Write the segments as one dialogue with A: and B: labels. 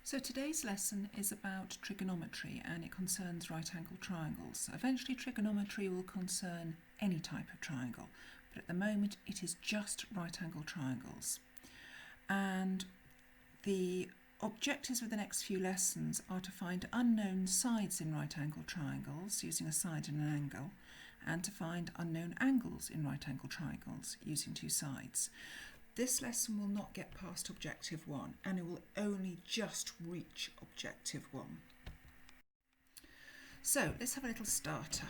A: So today's lesson is about trigonometry and it concerns right-angled triangles. Eventually trigonometry will concern any type of triangle, but at the moment it is just right-angled triangles. And the objectives of the next few lessons are to find unknown sides in right-angled triangles using a side and an angle, and to find unknown angles in right-angled triangles using two sides. This lesson will not get past objective 1 and it will only just reach objective 1. So let's have a little starter.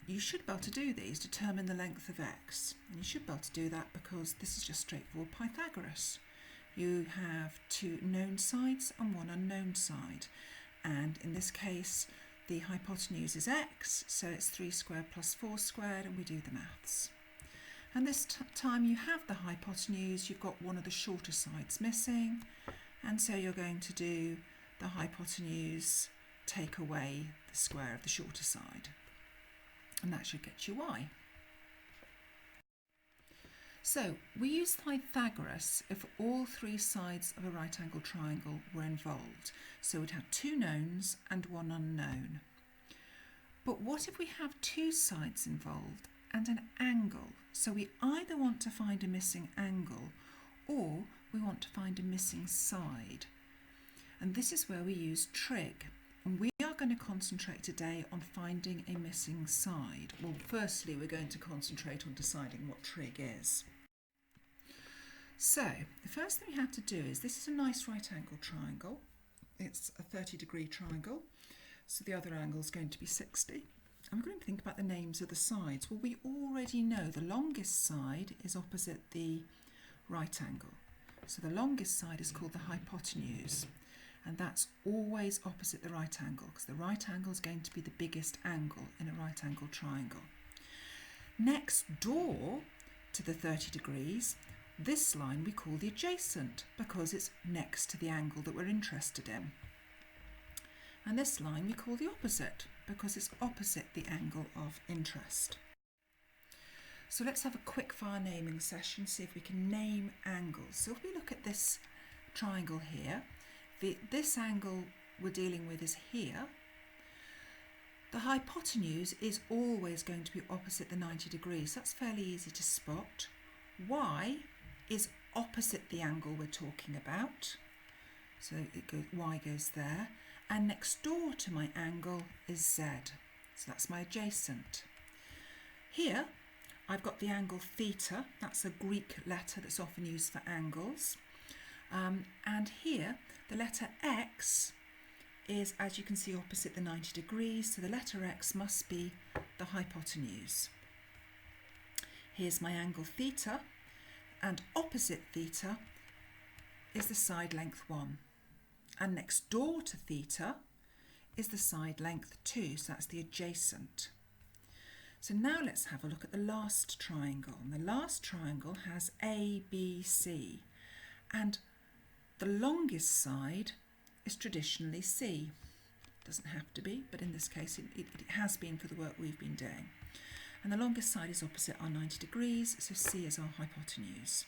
A: You should be able to do these, determine the length of x. And you should be able to do that because this is just straightforward Pythagoras. You have two known sides and one unknown side. And in this case, the hypotenuse is x, so it's 3 squared plus 4 squared, and we do the maths. And this time you have the hypotenuse, you've got one of the shorter sides missing, and so you're going to do the hypotenuse take away the square of the shorter side, and that should get you y. So we use Pythagoras if all three sides of a right angle triangle were involved. So we'd have two knowns and one unknown. But what if we have two sides involved and an angle? So we either want to find a missing angle or we want to find a missing side. And this is where we use trig. And we are going to concentrate today on finding a missing side. Well, firstly, we're going to concentrate on deciding what trig is. So the first thing we have to do is, this is a nice right angle triangle. It's a 30-degree triangle. So the other angle is going to be 60. I'm going to think about the names of the sides. Well, we already know the longest side is opposite the right angle. So the longest side is called the hypotenuse, and that's always opposite the right angle because the right angle is going to be the biggest angle in a right angle triangle. Next door to the 30 degrees, this line we call the adjacent because it's next to the angle that we're interested in. And this line we call the opposite because it's opposite the angle of interest. So let's have a quick fire naming session, see if we can name angles. So if we look at this triangle here, this angle we're dealing with is here. The hypotenuse is always going to be opposite the 90 degrees. That's fairly easy to spot. Y is opposite the angle we're talking about. So y goes there. And next door to my angle is z. So that's my adjacent. Here I've got the angle theta. That's a Greek letter that's often used for angles. And here the letter x is, as you can see, opposite the 90 degrees. So the letter x must be the hypotenuse. Here's my angle theta. And opposite theta is the side length 1. And next door to theta is the side length 2, so that's the adjacent. So now let's have a look at the last triangle. And the last triangle has A, B, C. And the longest side is traditionally C. Doesn't have to be, but in this case it has been for the work we've been doing. And the longest side is opposite our 90 degrees, so C is our hypotenuse.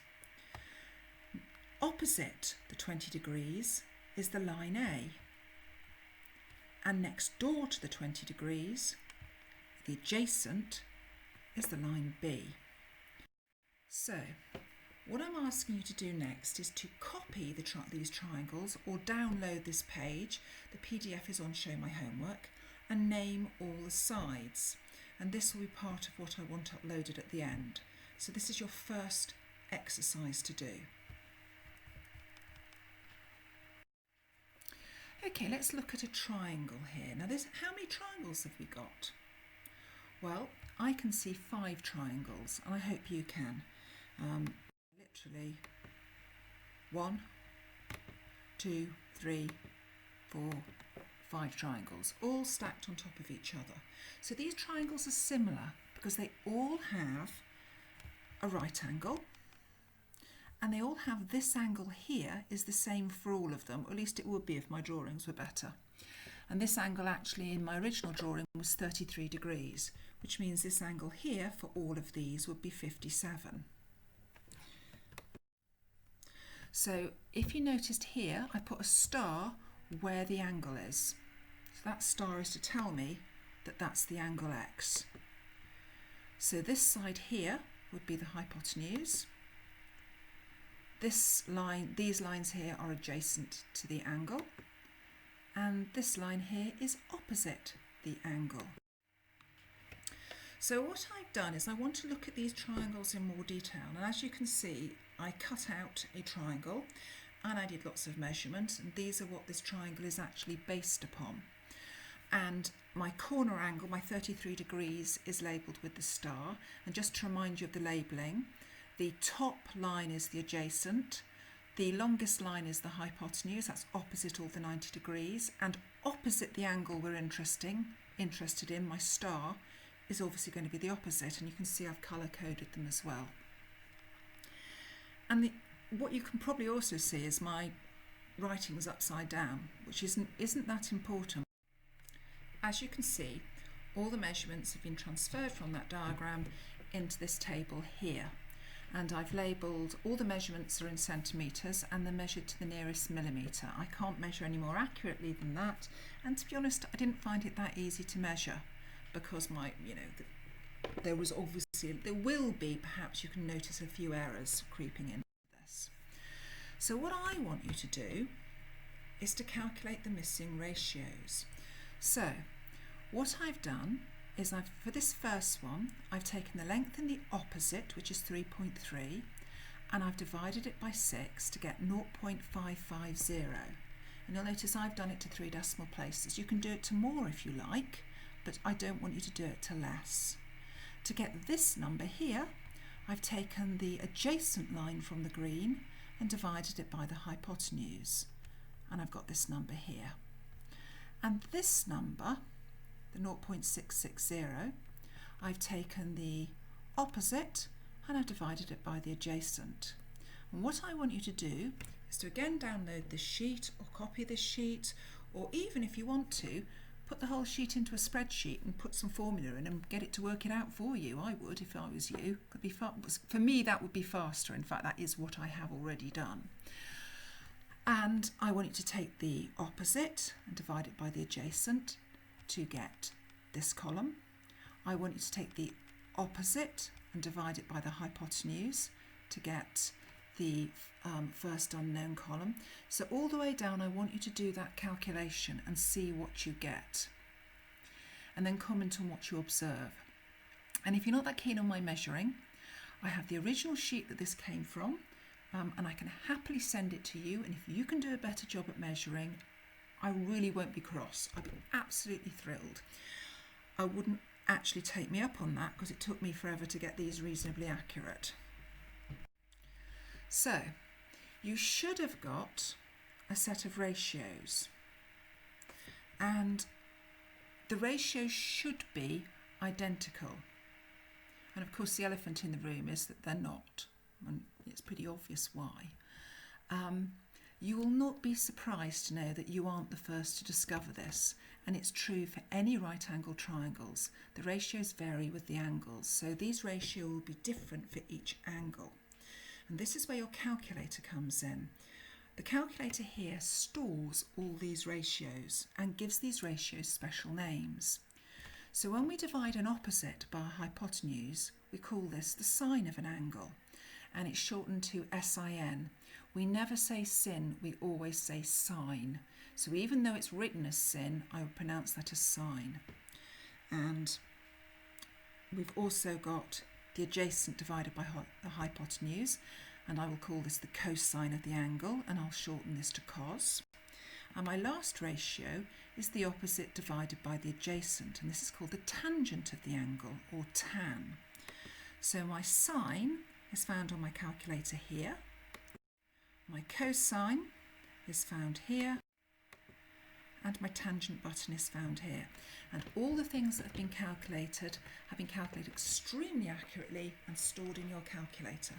A: Opposite the 20 degrees is the line A. And next door to the 20 degrees, the adjacent, is the line B. So what I'm asking you to do next is to copy these triangles or download this page. The PDF is on Show My Homework, and name all the sides. And this will be part of what I want uploaded at the end. So this is your first exercise to do. Okay, let's look at a triangle here. Now, how many triangles have we got? Well, I can see 5 triangles, and I hope you can. Literally 1, 2, 3, 4, 5 triangles, all stacked on top of each other. So these triangles are similar because they all have a right angle, and they all have this angle here is the same for all of them, or at least it would be if my drawings were better. And this angle actually in my original drawing was 33 degrees, which means this angle here for all of these would be 57. So if you noticed here, I put a star where the angle is. So that star is to tell me that that's the angle x. So this side here would be the hypotenuse. This line, these lines here are adjacent to the angle, and this line here is opposite the angle. So what I've done is I want to look at these triangles in more detail, and as you can see, I cut out a triangle and I did lots of measurements, and these are what this triangle is actually based upon. And my corner angle, my 33 degrees, is labelled with the star. And just to remind you of the labelling, the top line is the adjacent, the longest line is the hypotenuse, that's opposite all the 90 degrees, and opposite the angle we're interested in, my star, is obviously going to be the opposite, and you can see I've colour coded them as well. And what you can probably also see is my writing's upside down, which isn't that important. As you can see, all the measurements have been transferred from that diagram into this table here. And I've labelled all the measurements are in centimetres and they're measured to the nearest millimetre. I can't measure any more accurately than that. And to be honest, I didn't find it that easy to measure because there will be, perhaps you can notice a few errors creeping into this. So what I want you to do is to calculate the missing ratios. So what I've done is for this first one, I've taken the length in the opposite, which is 3.3, and I've divided it by 6 to get 0.550. And you'll notice I've done it to 3 decimal places. You can do it to more if you like, but I don't want you to do it to less. To get this number here, I've taken the adjacent line from the green and divided it by the hypotenuse. And I've got this number here. And this number, the 0.660, I've taken the opposite and I've divided it by the adjacent. And what I want you to do is to again download this sheet or copy this sheet, or even if you want to, put the whole sheet into a spreadsheet and put some formula in and get it to work it out for you. I would if I was you. For me, that would be faster. In fact, that is what I have already done. And I want you to take the opposite and divide it by the adjacent to get this column. I want you to take the opposite and divide it by the hypotenuse to get the first unknown column. So all the way down, I want you to do that calculation and see what you get. And then comment on what you observe. And if you're not that keen on my measuring, I have the original sheet that this came from, and I can happily send it to you. And if you can do a better job at measuring, I really won't be cross. I'd be absolutely thrilled. I wouldn't actually take me up on that because it took me forever to get these reasonably accurate. So, you should have got a set of ratios. And the ratios should be identical. And of course the elephant in the room is that they're not. And it's pretty obvious why. You will not be surprised to know that you aren't the first to discover this, and it's true for any right angle triangles. The ratios vary with the angles, so these ratios will be different for each angle. And this is where your calculator comes in. The calculator here stores all these ratios and gives these ratios special names. So when we divide an opposite by a hypotenuse, we call this the sine of an angle, and it's shortened to SIN. We never say sin, we always say sine. So even though it's written as sin, I would pronounce that as sine. And we've also got the adjacent divided by the hypotenuse, and I will call this the cosine of the angle, and I'll shorten this to cos. And my last ratio is the opposite divided by the adjacent, and this is called the tangent of the angle, or tan. So my sine is found on my calculator here. My cosine is found here, and my tangent button is found here. And all the things that have been calculated extremely accurately and stored in your calculator.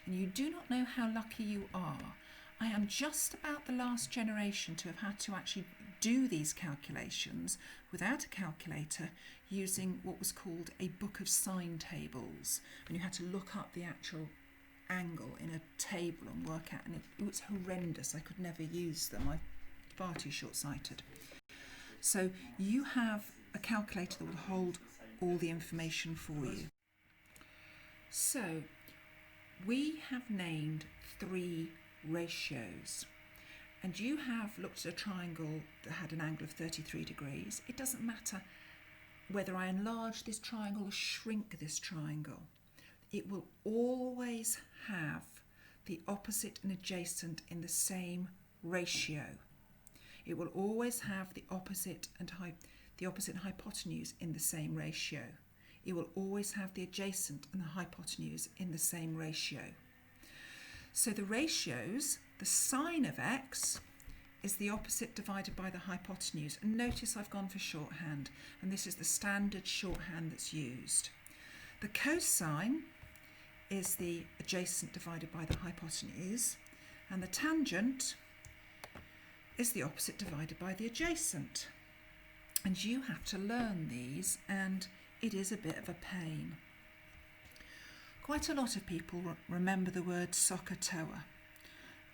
A: And you do not know how lucky you are. I am just about the last generation to have had to actually do these calculations without a calculator, using what was called a book of sine tables. And you had to look up the actual angle in a table and work out, and it was horrendous. I could never use them. I'm far too short-sighted. So you have a calculator that will hold all the information for you. So we have named 3 ratios, and you have looked at a triangle that had an angle of 33 degrees. It doesn't matter whether I enlarge this triangle or shrink this triangle. It will always have the opposite and adjacent in the same ratio. It will always have the opposite and hypotenuse in the same ratio. It will always have the adjacent and the hypotenuse in the same ratio. So the ratios, the sine of x is the opposite divided by the hypotenuse. And notice I've gone for shorthand, and this is the standard shorthand that's used. The cosine is the adjacent divided by the hypotenuse, and the tangent is the opposite divided by the adjacent. And you have to learn these, and it is a bit of a pain. Quite a lot of people remember the word SOHCAHTOA,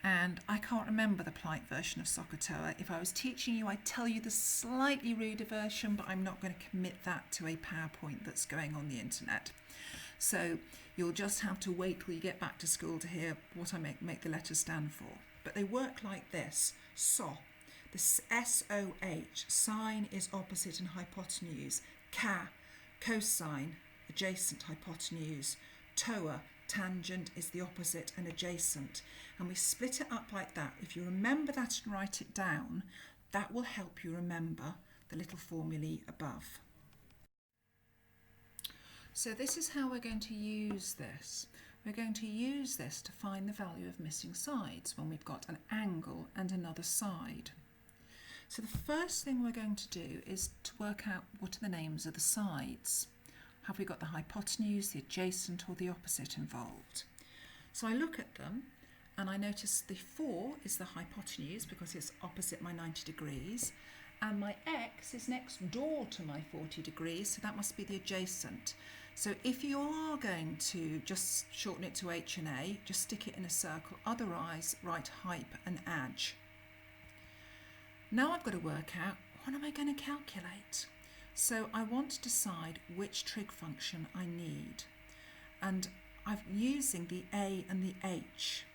A: and I can't remember the polite version of SOHCAHTOA. If I was teaching you, I'd tell you the slightly ruder version, but I'm not going to commit that to a PowerPoint that's going on the internet. So you'll just have to wait till you get back to school to hear what I make the letters stand for. But they work like this. So, the SOH, sine is opposite and hypotenuse. Cosine, adjacent hypotenuse. TOA, tangent, is the opposite and adjacent. And we split it up like that. If you remember that and write it down, that will help you remember the little formulae above. So this is how we're going to use this. We're going to use this to find the value of missing sides when we've got an angle and another side. So the first thing we're going to do is to work out what are the names of the sides. Have we got the hypotenuse, the adjacent, or the opposite involved? So I look at them and I notice the 4 is the hypotenuse because it's opposite my 90 degrees, and my x is next door to my 40 degrees, so that must be the adjacent. So if you are going to just shorten it to H and A, just stick it in a circle, otherwise write hype and adj. Now I've got to work out, what am I going to calculate? So I want to decide which trig function I need. And I'm using the A and the H.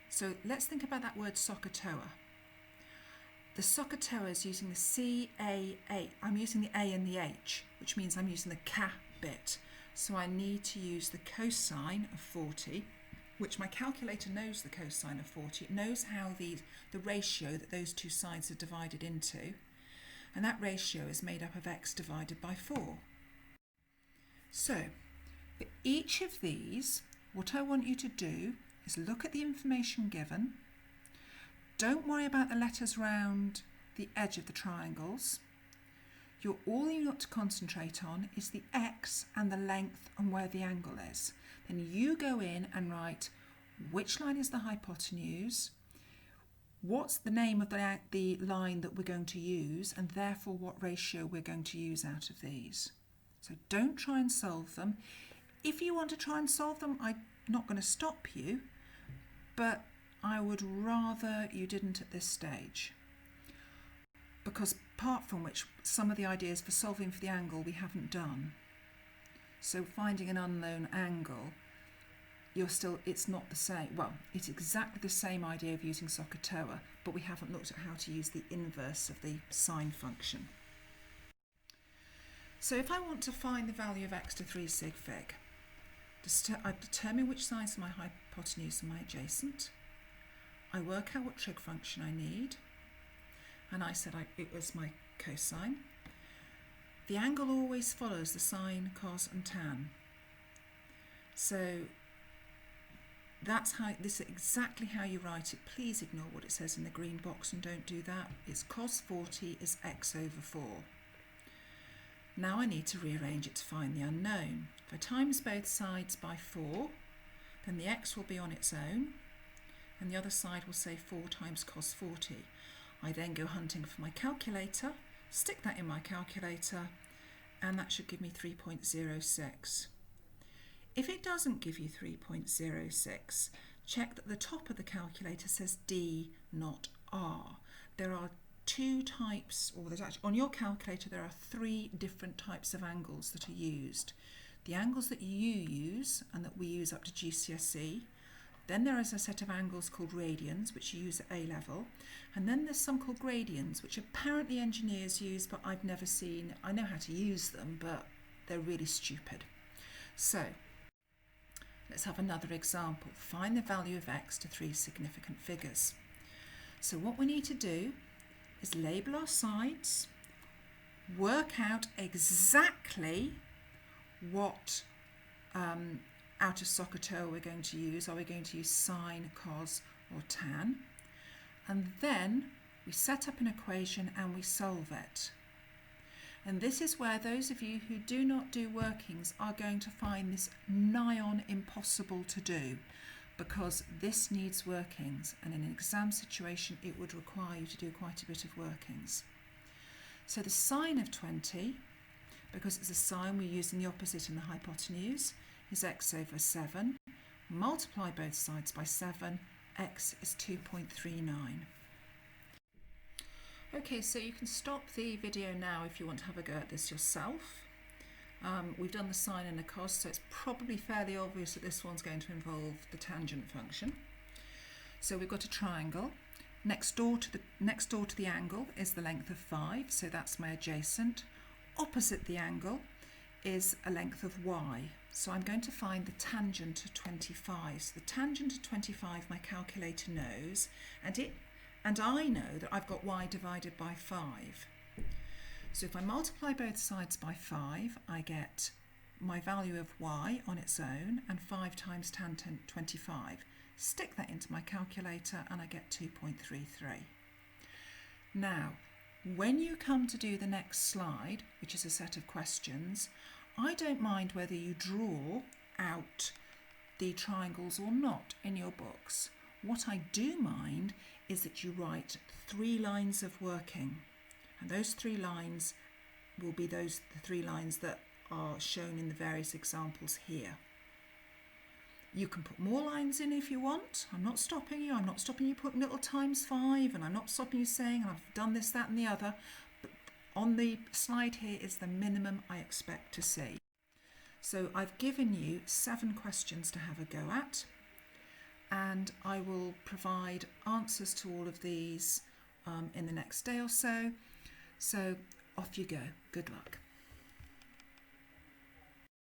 A: So let's think about that word SOHCAHTOA. The SOHCAHTOA is using the C-A-A. I'm using the A and the H, which means I'm using the K bit. So I need to use the cosine of 40, which my calculator knows the cosine of 40. It knows how the ratio that those two sides are divided into. And that ratio is made up of x divided by 4. So for each of these, what I want you to do is look at the information given. Don't worry about the letters round the edge of the triangles. All you got to concentrate on is the x and the length and where the angle is. Then you go in and write which line is the hypotenuse, what's the name of the line that we're going to use, and therefore what ratio we're going to use out of these. So don't try and solve them. If you want to try and solve them, I'm not going to stop you, but I would rather you didn't at this stage. Because apart from which, some of the ideas for solving for the angle we haven't done. So finding an unknown angle, it's not the same. Well, it's exactly the same idea of using SOHCAHTOA, but we haven't looked at how to use the inverse of the sine function. So if I want to find the value of x to 3 sig fig, I determine which sides are my hypotenuse and my adjacent. I work out what trig function I need, and I said it was my cosine. The angle always follows the sine, cos and tan. So this is exactly how you write it. Please ignore what it says in the green box and don't do that. It's cos 40 is x over 4. Now I need to rearrange it to find the unknown. If I times both sides by 4, then the x will be on its own, and the other side will say 4 times cos 40. I then go hunting for my calculator, stick that in my calculator, and that should give me 3.06. If it doesn't give you 3.06, check that the top of the calculator says D, not R. There are two types, or there's actually, on your calculator there are three different types of angles that are used. The angles that you use and that we use up to GCSE. Then there is a set of angles called radians, which you use at A level. And then there's some called gradians, which apparently engineers use, but I've never seen. I know how to use them, but they're really stupid. So let's have another example. Find the value of x to three significant figures. So what we need to do is label our sides, work out exactly what out of SOHCAHTOA we're going to use. Are we going to use sine, cos or tan? And then we set up an equation and we solve it. And this is where those of you who do not do workings are going to find this nigh on impossible to do, because this needs workings, and in an exam situation it would require you to do quite a bit of workings. So the sine of 20, because it's a sine we're using the opposite in the hypotenuse, is x over 7. Multiply both sides by 7, x is 2.39. Okay, so you can stop the video now if you want to have a go at this yourself. We've done the sine and the cos, so it's probably fairly obvious that this one's going to involve the tangent function. So we've got a triangle. Next door to the angle is the length of 5, so that's my adjacent. Opposite the angle is a length of y. So I'm going to find the tangent of 25. So the tangent of 25 my calculator knows, and I know that I've got y divided by 5. So if I multiply both sides by 5, I get my value of y on its own, and 5 times tan 25. Stick that into my calculator and I get 2.33. Now, when you come to do the next slide, which is a set of questions, I don't mind whether you draw out the triangles or not in your books. What I do mind is that you write 3 lines of working, and those 3 lines will be the 3 lines that are shown in the various examples here. You can put more lines in if you want. I'm not stopping you. I'm not stopping you putting little times 5, and I'm not stopping you saying I've done this, that and the other. But on the slide here is the minimum I expect to see. So I've given you 7 questions to have a go at, and I will provide answers to all of these in the next day or so. So off you go. Good luck.